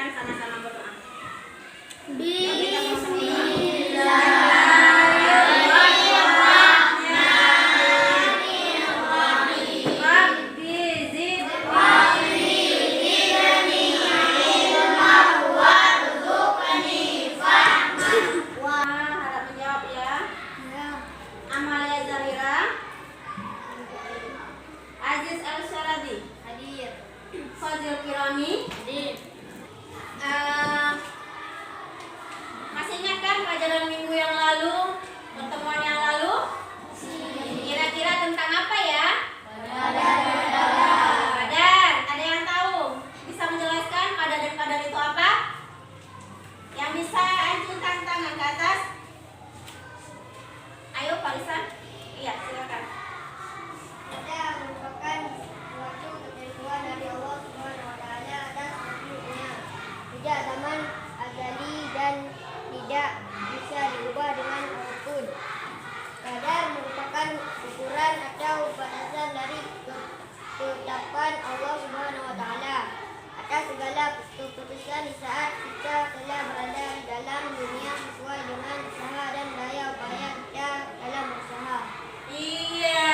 silakan sama-sama berdoa. Fadil Kirami, masih ingat kan pelajaran minggu yang lalu, pertemuan yang lalu? Kira-kira tentang apa ya? Padan. Ada yang tahu? Bisa menjelaskan padan dan padan itu apa? Yang bisa ajukan tangan ke atas? Ayo Farisan. Iya, silakan. Padan merupakan suatu ketentuan dari Allah Subhanahu wa taala atas makhluknya. Tidak zaman azali dan tidak bisa diubah dengan apapun. Qadar merupakan ukuran atau batasan dari ketetapan Allah Subhanahu wa taala atas segala keputusan di saat kita telah berada di dalam dunia sesuai dengan usaha dan daya upaya kita dalam berusaha. Iya.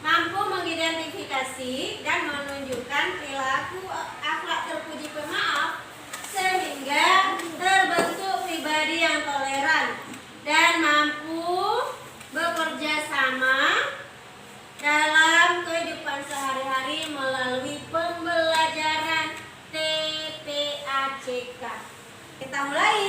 Mampu mengidentifikasi dan menunjukkan perilaku akhlak terpuji pemaaf sehingga terbentuk pribadi yang toleran dan mampu bekerja sama dalam kehidupan sehari-hari melalui pembelajaran TPACK. Kita mulai.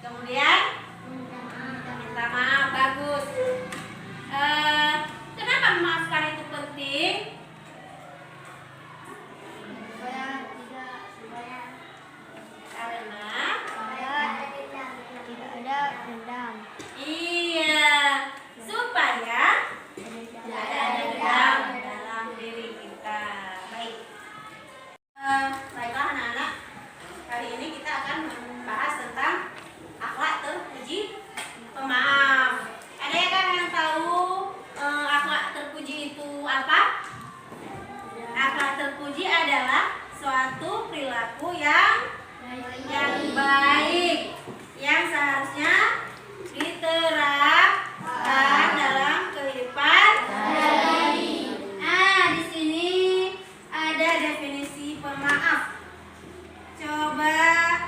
Kemudian minta maaf, bagus. Kenapa memaafkan itu penting? Karena tidak ada dendam. iya, supaya tidak ada dendam dalam diri kita. Baik. Baiklah anak-anak, kali ini kita akan membahas tentang akhlak terpuji pemaaf. Ada kan yang tahu akhlak terpuji itu apa? Akhlak terpuji adalah suatu perilaku yang baik yang seharusnya diterapkan dalam kehidupan. Nah, di sini ada definisi pemaaf. Coba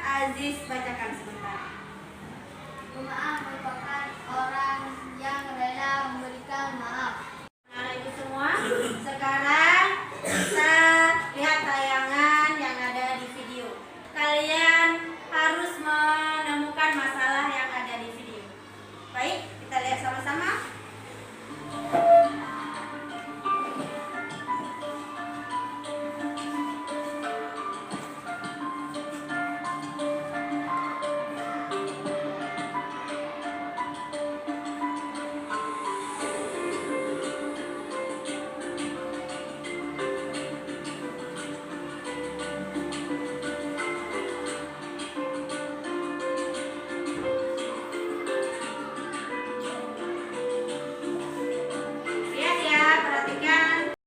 Aziz bacakan sebentar. Pemaaf merupakan orang yang rela memberikan maaf. Nah, itu semua. Sekarang kita lihat tayangan yang ada di video. Kalian harus menemukan masalah yang ada di video. Baik, kita lihat sama-sama. Lihat ya, perhatikan.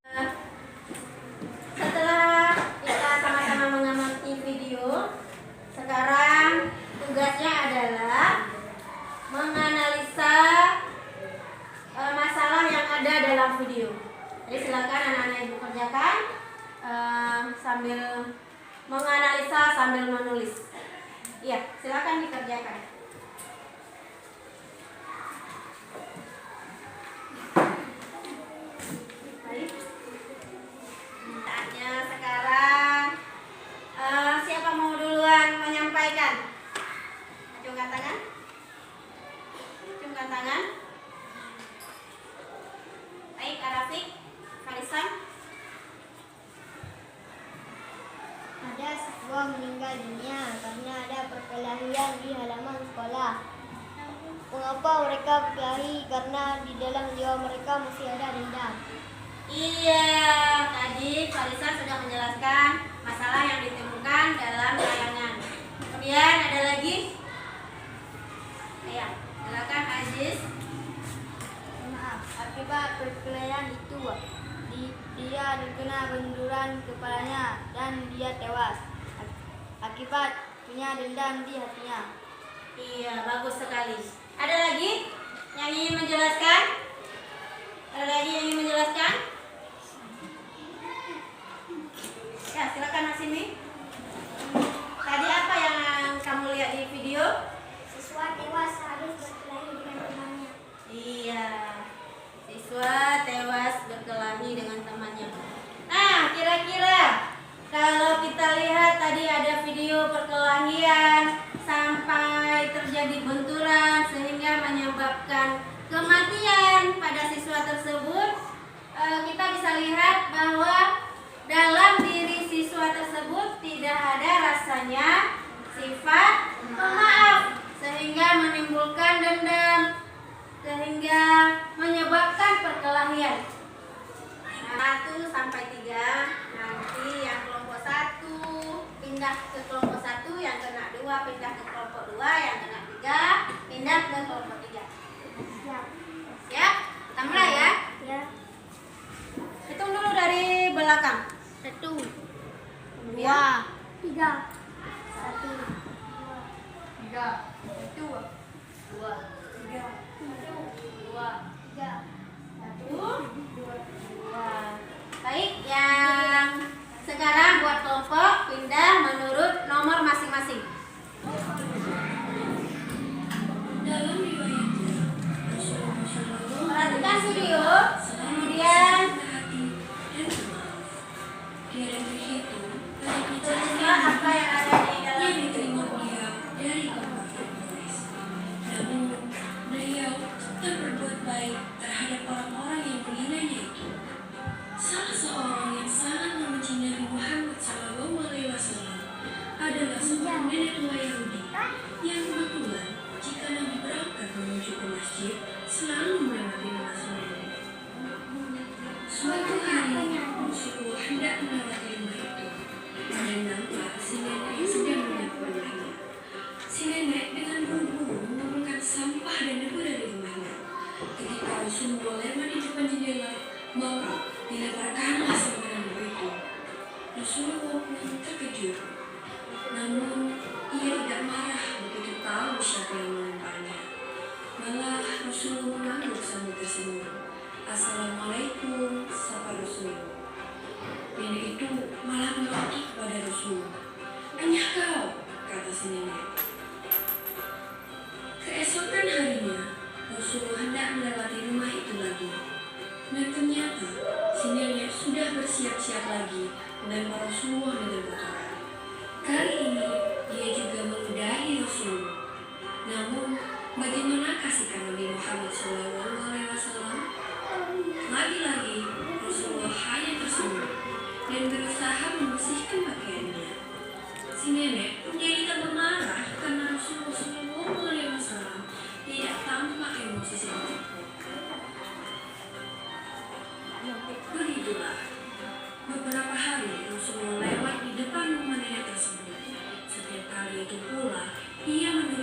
Setelah kita sama-sama mengamati video, sekarang tugasnya adalah menganalisa masalah yang ada dalam video. Jadi silakan anak-anak ibu kerjakan sambil menganalisa sambil menulis. Iya, silakan dikerjakan. Baik. Saatnya sekarang siapa mau duluan menyampaikan? Acungkan tangan. Acungkan tangan. Baik, Arafik, Farisan. Ada siswa meninggal dunia karena ada perkelahian di halaman sekolah. Mengapa mereka berkelahi? Karena di dalam jiwa mereka masih ada dendam. Iya, tadi Farisan sudah menjelaskan masalah yang ditemukan dalam tayangan. Kemudian ada lagi? Ya, silakan Aziz. Maaf, akibat perkelahian itu dia terkena benturan kepalanya dan dia tewas. Akibat punya dendam di hatinya. Iya, bagus sekali. Ada lagi yang ingin menjelaskan? Ada lagi yang ingin menjelaskan? Ya, silakan Hasimi. Tadi apa yang kamu lihat di video? Siswa tewas habis berkelahi dengan temannya. Iya, siswa tewas berkelahi dengan temannya. Nah, kira-kira kalau kita lihat tadi ada video perkelahian sampai terjadi benturan sehingga menyebabkan kematian pada siswa tersebut, kita bisa lihat bahwa dalam diri siswa tersebut tidak ada rasanya sifat pemaaf sehingga menimbulkan dendam, sehingga menyebabkan perkelahian. 1 sampai 3, nanti yang kelompok 1 pindah ke kelompok 1, yang kena 2 pindah ke kelompok 2, yang kena 3 pindah ke kelompok 3. Siap. Siap? Kita mulai ya. Ya. Hitung dulu dari belakang. 1, 2, 3. 1, 2, 3, 2, 2, 3, 2, 3. 1, 2. Baik, yang sekarang buat kelompok pindah menurut nomor masing-masing. Perhatikan video, kemudian tulislah apa yang ada di dalam video. Beliau tetap berbuat baik terhadap orang-orang yang menghinanya itu. Salah seorang yang sangat membenci Nabi Muhammad SAW adalah seorang nenek tua Yahudi yang kebetulan jika Nabi berangkat menuju ke masjid selalu melewati rumah nenek. Suatu hari Rasulullah hendak melewati rumah itu dan nampak si nenek yang sedang menyapu rumahnya. Si nenek dengan buru-buru mengumpulkan sampah dan debu dari rumahnya. Ketika Rasulullah lewat di depan jendela, maka dilemparkanlah sampah dan debu itu. Rasulullah pun terkejut. Namun ia tidak marah begitu tahu siapa yang melemparnya. Malah Rasulullah mengangguk sambil tersenyum. Assalamualaikum, sapa Rasulullah. Nenek itu malah menotok kepada Rasulullah. Anyah kau, kata si nenek. Keesokan harinya, Rasulullah hendak melewati rumah itu lagi. Dan ternyata, si nenek sudah bersiap-siap lagi melempar Rasulullah dengan kotoran. Kali ini, dia juga meludahi Rasulullah. Namun, bagaimanakah sikap Nabi Muhammad SAW? Lagi-lagi, Rasulullah hanya tersenyum dan berusaha membersihkan pakaiannya. Si nenek menjadi tambah marah karena Rasulullah SAW tidak tampak emosi sedikit. Begitulah, beberapa hari Rasulullah lewat di depan rumah nenek tersebut. Setiap kali itu pula, ia mendengar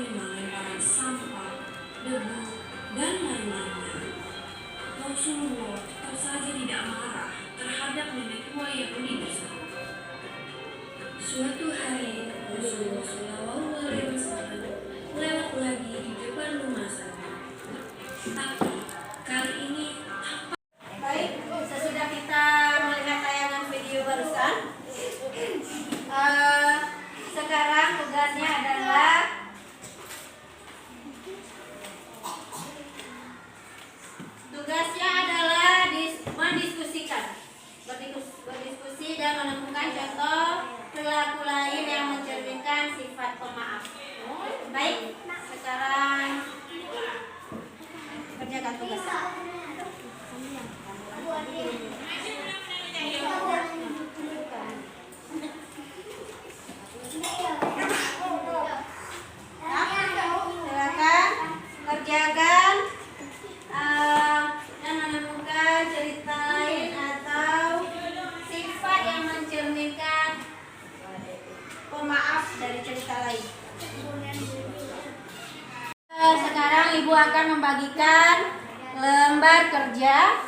Ibu akan membagikan lembar kerja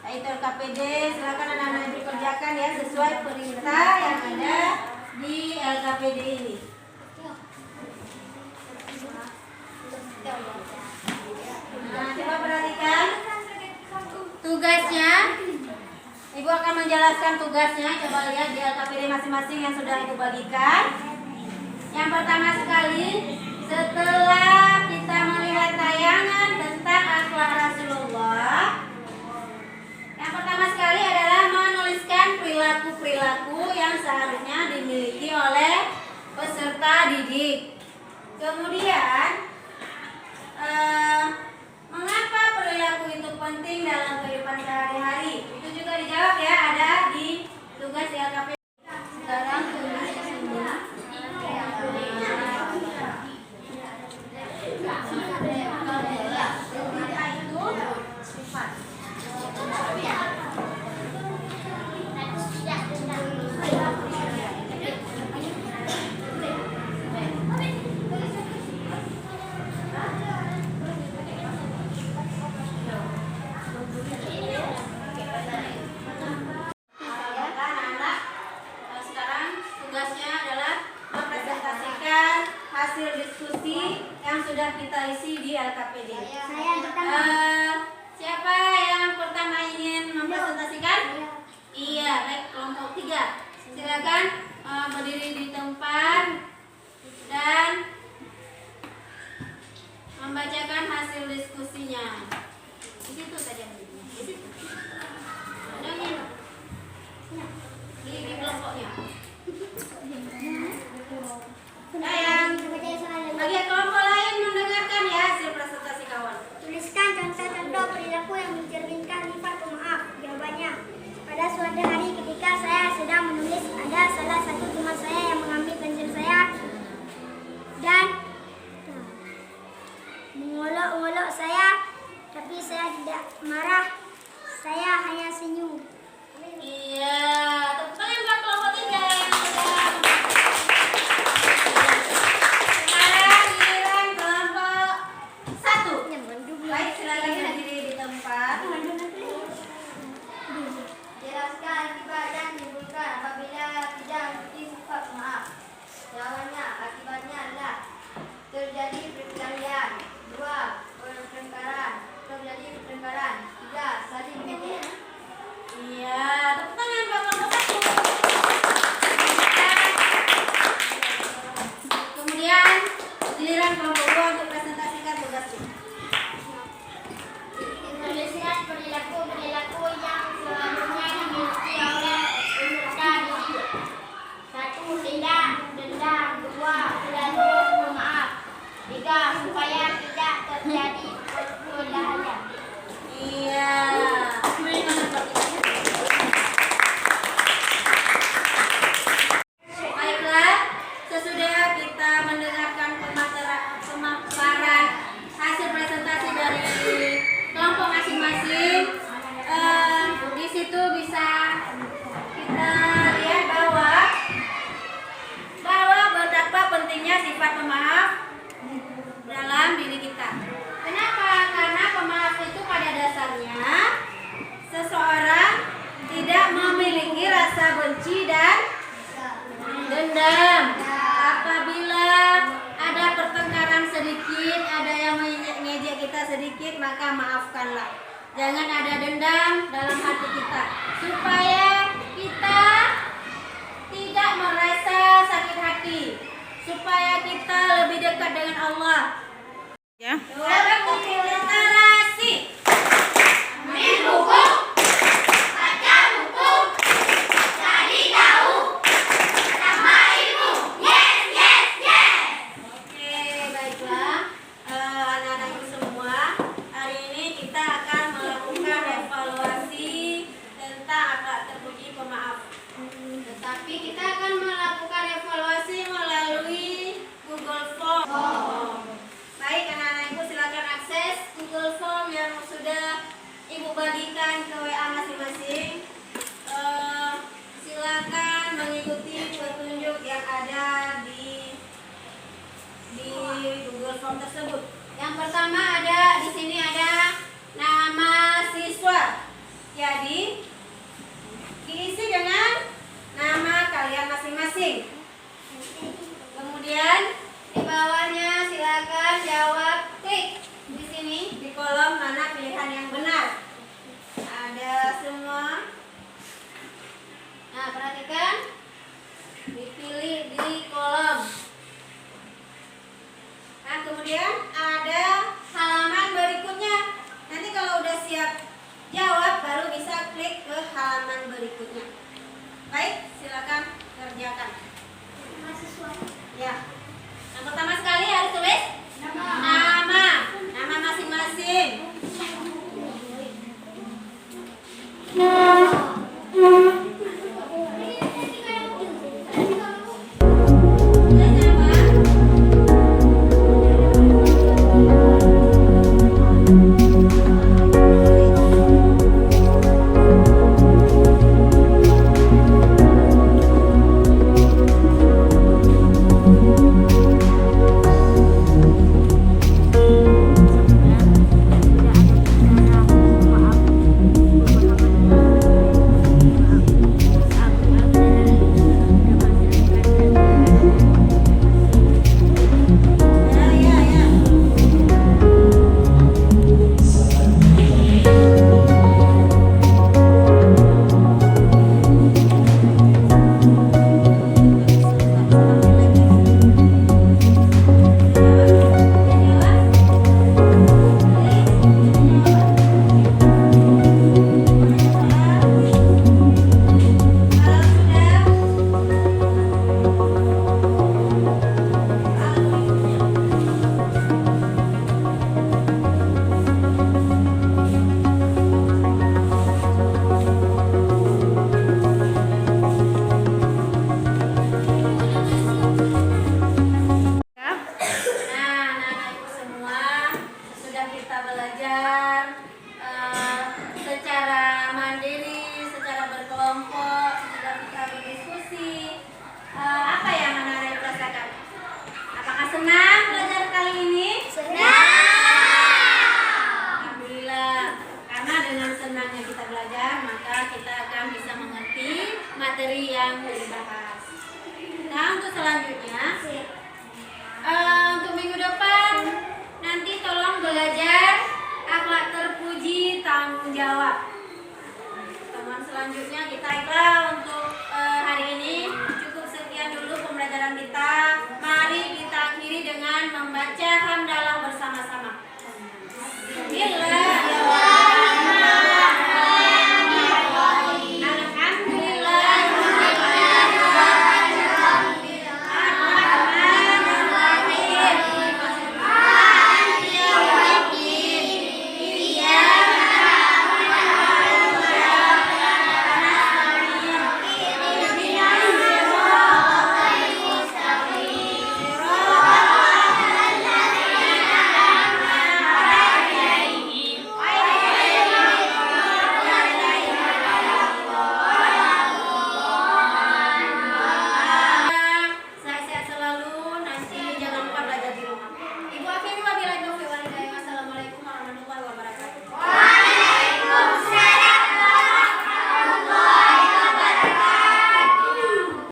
yaitu LKPD. Silakan anak-anak Ibu kerjakan ya sesuai perintah yang ada di LKPD ini. Nah, coba perhatikan tugasnya. Ibu akan menjelaskan tugasnya. Coba lihat di LKPD masing-masing yang sudah Ibu bagikan. Yang pertama sekali, setelah kita melihat tayangan tentang akhlak Rasulullah, yang pertama sekali adalah menuliskan perilaku-perilaku yang seharusnya dimiliki oleh peserta didik. Kemudian, mengapa perilaku itu penting dalam kehidupan sehari-hari? Itu juga dijawab ya, ada di tugas di LKPD. Sekarang tulis di sini. Sekarang tugasnya adalah mempresentasikan hasil diskusi yang sudah kita isi di LKPD. Siapa yang pertama ingin mempresentasikan? Iya, baik, kelompok 3. Silakan berdiri di tempat dan membacakan hasil diskusinya. Di situ saja. Di situ. Ada yang di kelompoknya. Bagi kelompok lain mendengarkan ya hasil presentasi kawan. Tuliskan contoh-contoh perilaku yang mencerminkan sifat pemaaf. Jawabannya, pada suatu hari ketika saya sedang menulis, ada salah satu teman saya yang mengambil pensil saya dan mengolok-olok saya, tapi saya tidak marah, saya hanya senyum. Iya, tepuk tangan buat kelompok 3 yang sudah. Sekarang giliran kelompok 1. Baik, silakan berdiri di tempat. Jelaskan akibat dan timbulkan apabila tidak memiliki sifat maaf. Jawabannya, akibatnya adalah terjadi perkelahian. 2. Terjadi pertengkaran. 3. Saling mengejek. Iya, tepuk tangan buat kelompok 1. Kemudian giliran kelompok 2 untuk presentasikan tugasnya. Tuliskan perilaku-perilaku yang seharusnya dimiliki oleh peserta didik. 1. Tidak dendam. 2. Selalu memaaf. 3. Supaya tidak terjadi perkelahian. Iya. Baiklah, sesudah kita mendengarkan pemaparan hasil presentasi dari kelompok masing-masing, di situ bisa kita lihat bahwa betapa pentingnya sifat pemaaf dalam diri kita. Kenapa? Karena pemaaf itu pada dasarnya seseorang tidak memiliki rasa benci dan dendam. Apabila ada pertengkaran sedikit, ada yang mengejek kita sedikit, maka maafkanlah. Jangan ada dendam dalam hati kita, supaya kita tidak merasa sakit hati, supaya kita lebih dekat dengan Allah. Ya. Literasi. Ambil buku, baca buku, cari tahu, tambah ilmu. Yes, yes, yes. Oke, baiklah. Anak-anakku semua, hari ini kita akan melakukan evaluasi tentang akhlak terpuji pemaaf. Tetapi kita akan melakukan evaluasi melalui Google Form. Baik, anak-anakku silakan akses Google Form yang sudah Ibu bagikan ke WA masing-masing. Silakan mengikuti petunjuk yang ada di Google Form tersebut. Yang pertama ada di sini ada nama siswa. Jadi diisi dengan nama kalian masing-masing. Kemudian di bawahnya silakan jawab, klik di sini di kolom mana pilihan yang benar. Ada semua. Nah, perhatikan. Dipilih di kolom. Nah, kemudian ada halaman berikutnya. Nanti kalau udah siap jawab baru bisa klik ke halaman berikutnya. Baik, silakan kerjakan. Mahasiswa. Ya. Yang pertama sekali harus tulis